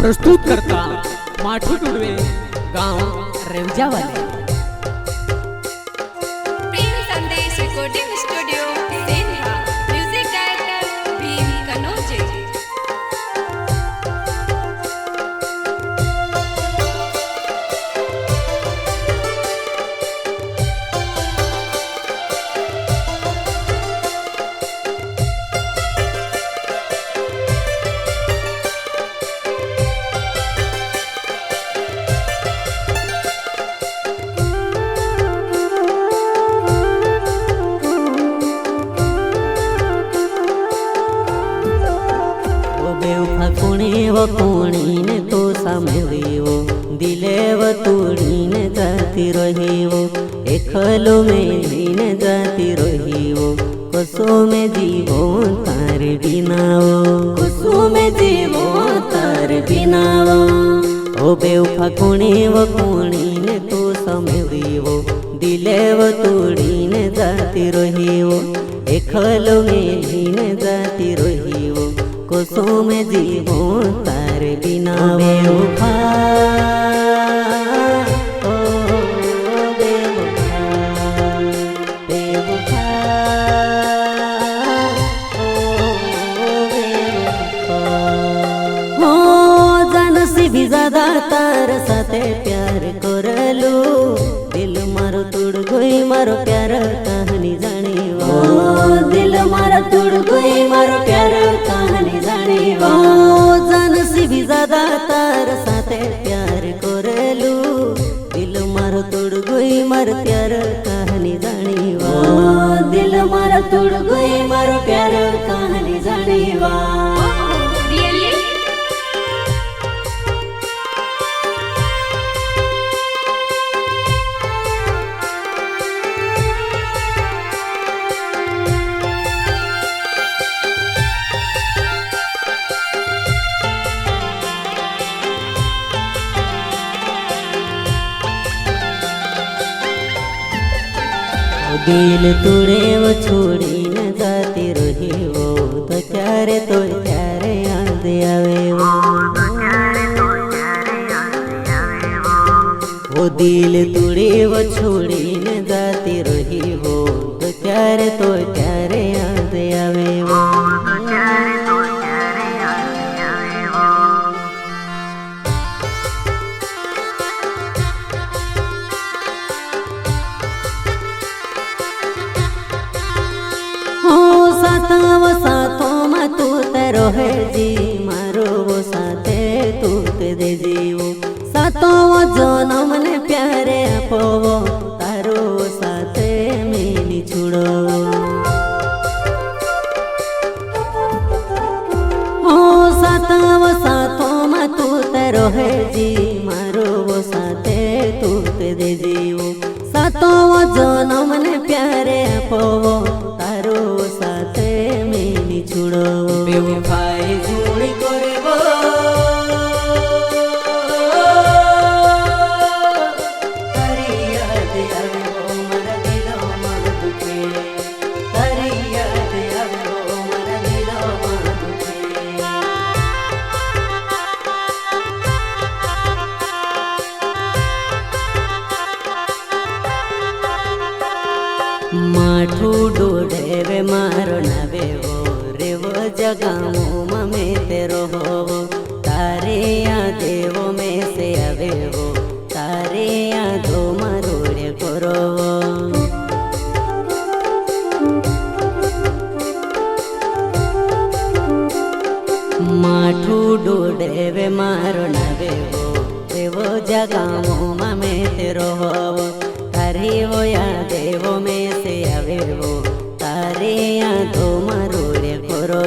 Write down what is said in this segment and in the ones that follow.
प्रस्तुत करता माठू टुडवे गांव रेवजा वाले। प्रेम संदेश रिकॉर्डिंग स्टूडियो सेंधा, म्यूजिक डायरेक्टर भीम कनौजे। कुणीव कुणीने तो सामवीवो दिलेव तोडीने जाती रहीवो एकलो मेलीने जाती रहीवो कसो में जीवो तार बिनावो कसो में जीवो तार बिनावो ओ बेवफा कुणीव कुणीने तो सामवीवो दिलेव तोडीने जाती रहीवो एकलो मेलीने जाती रहीवो कसो में जीवो तार बिना बेवफा ओ बेवफा बेवफा ओ बेवफा हो जान से भी ज्यादा तार साथे प्यार करलू दिल मारो तुड़ गई मारो प्यार कहानी जानी दिल मारो तुड़ गई मारो प्यार कहानी जानी जान से भी ज्यादा तार साथे प्यार करलू दिल मारो तुड़ गई मारो प्यार कहानी जानी दिल मारो तुड़ गई मारो प्यार कहानी जानी रियली दिल तुड़े वो छोड़ी न जाती रही वो तो चारे याद आवे वो दिल तुड़े वो छोड़ी न जाती रही वो तो चारे याद आवे वो साथों साथों में तू तेरो है जी मारो वो साथे तू ते दे जीवो साथों वो जनम ने प्यारे पोवो तारो साथे मेनी छुड़ो हो साथों में तू तेरो है जी मारो वो साथे तू ते दे जीवो साथों वो जनम ने प्यारे पोवो तारो साथे मेनी छुड़ो बेवफाई झूठ करबो तारी याद आवो मन दिलो मन दुखे तारी याद आवो मन दिलो मन दुखे माठू डोडे वे मारो नवे वो रे वो जगामो ममे तेरो हो तारे यादेवो में से आवे वो तारे यादो मारोड़े करो माठू डोडे वे मारो नवे वो रे वो जगामो ममे तेरो हो तारे वो यादेवो में से आवे वो तारे यादो मारोड़े करो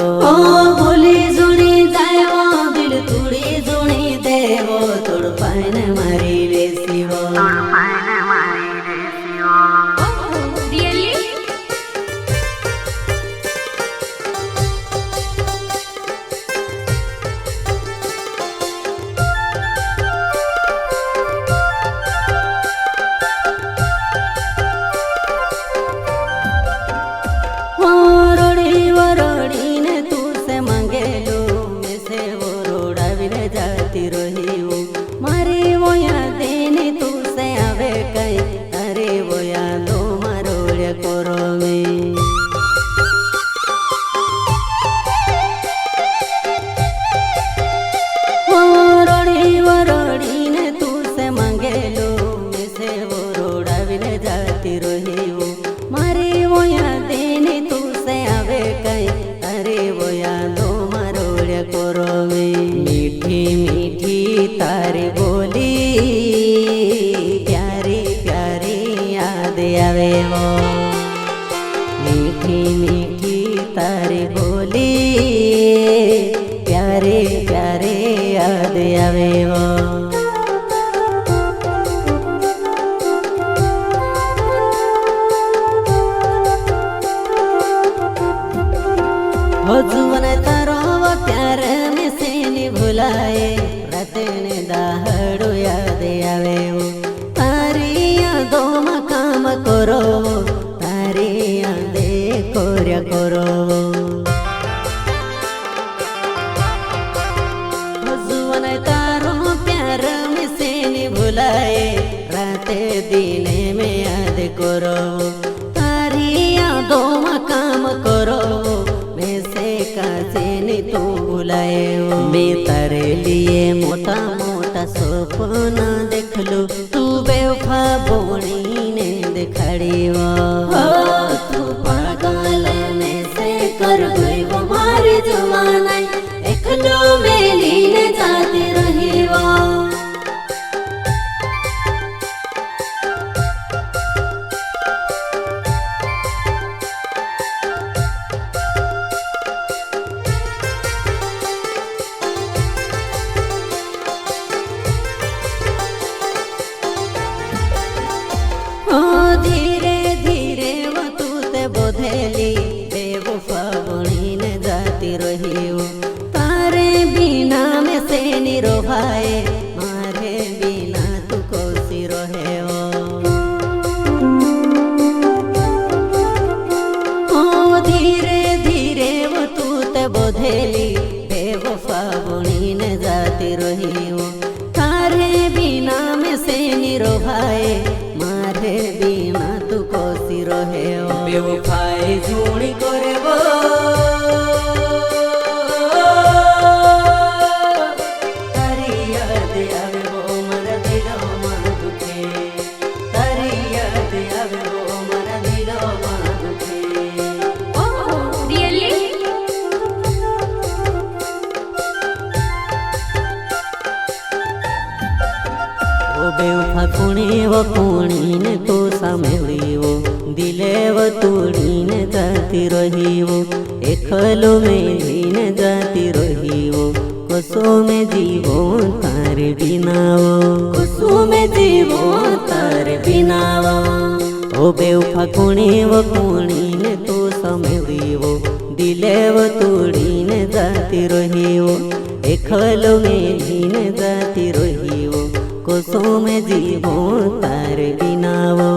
बोली जुनी जायो दिल तुड़ी जुनी देवो तोड़ पाने मारी वेसीवो रियली जाती रही वो मारी वो यादें तू से आवे कई अरे वो यादो मारोड़े कोरो में वो रोड़ी ने तू से मांगे लो मैं से वो रोड़ा भी ले जाती रही वो मारी वो यादें तू से आवे कई अरे वो यादो मारोड़े कोरो में मीठी मीठी तारी बोली प्यारी प्यारी याद आवे वो मीठी मीठी तारी बोली प्यारे प्यारे याद आवे वो हो जुवन तारो वो प्यार में से नहीं भुलाए राते ने दाहड़ो याद आवे वो तारी यादों में काम करो तारी यादे कोर्या करो हो जुवन तारो प्यार में से नहीं भुलाए राते दिने में याद करो तारी यादों में काम करो तू बुलाए मैं तारे लिए मोटा मोटा सपना देख लो तू बेवफा बोणी ने दिखाड़ी वो तू पागल में से कर गई वो मारी जवाना एक लो मेली ने जाती रही वो धीरे धीरे वो तू ते बोधेली बेवफा बनी ने जाती रही वो तारे बिना में से निरो भाई मारे बिना तू कोसी रहे वो धीरे धीरे वो तू ते बोधेली बेवफा बनी ने जाती रही वो तारे बिना में से निरो भाई मारे बिना तू कोसी रहे हो बेवफाई झूणी करे वो तारी याद आवे वो मरा दिलो मा दुखे तारी याद आवे वो मरा दिलो मा दुखे ओह रियली ओ बेवफा कुणी ने तो सामेली वो दिले वो तोड़ी ने जाती रही वो एकलो में ने जाती रही वो कसो में जीवो तारे बिना वो कसो में जीवो तारे बिना वो ओ बेवफा कुणी ने तो सामेली वो दिले वो तोड़ी ने जाती रही वो एकलो में ने जाती रही वो कोसों में जीवो तार बिना वो